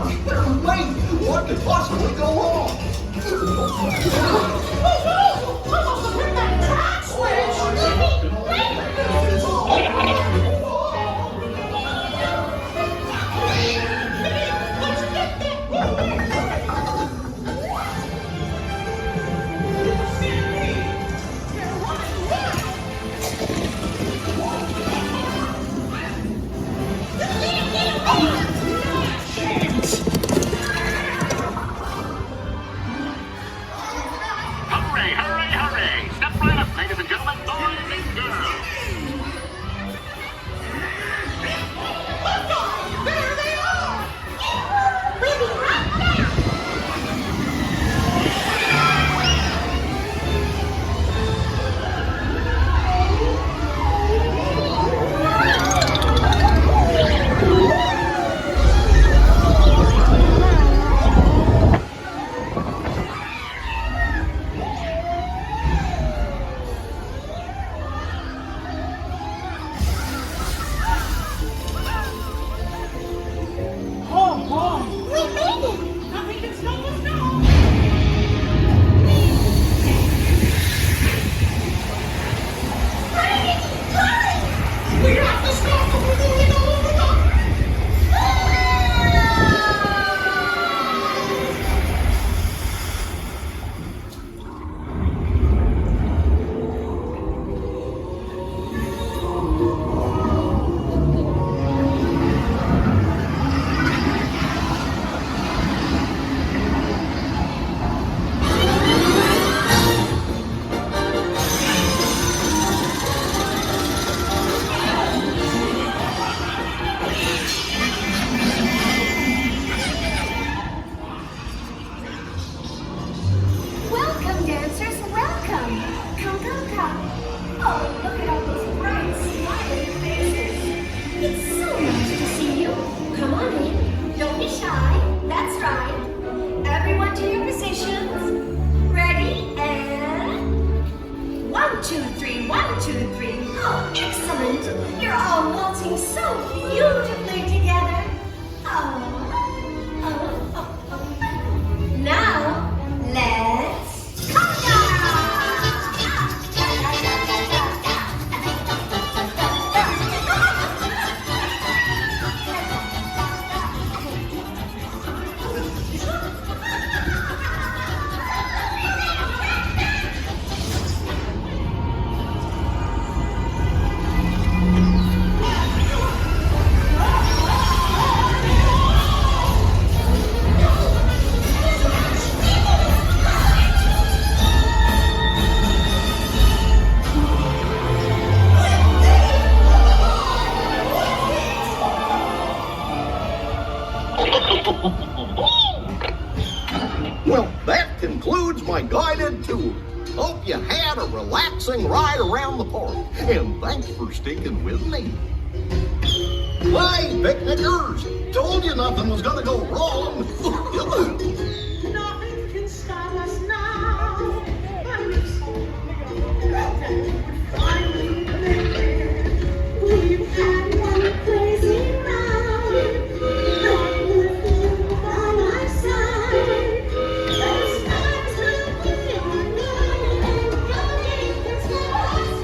gosh, they're late. What could possibly go wrong? Hurry, hurry, hurry! Step right up, ladies and gentlemen, boys and girls! There they are! We'll be right back! We made it! Nothing can stop us now! Hurry! Hurry! We have to stop them from moving all over the Welcome, dancers, welcome! Come, come, come! Oh, look at all those bright, smiling faces! It's so nice to see you! Come on in, don't be shy, that's right! Everyone to your positions! Ready, and... 1, 2, 3, 1, 2, 3! Oh, excellent! You're all waltzing so beautifully together! Oh. Now, let's conga! Well, that concludes my guided tour. Hope you had a relaxing ride around the park, and thanks for sticking with me. Hey, picnickers! Told you nothing was gonna go wrong. Nothing can stop us now. Finally, we've had one crazy ride. Not with you by my side. There's times when we feel good, and nothing can stop us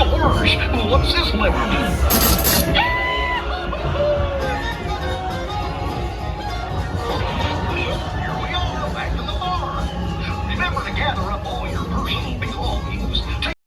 Gosh, what's this lever?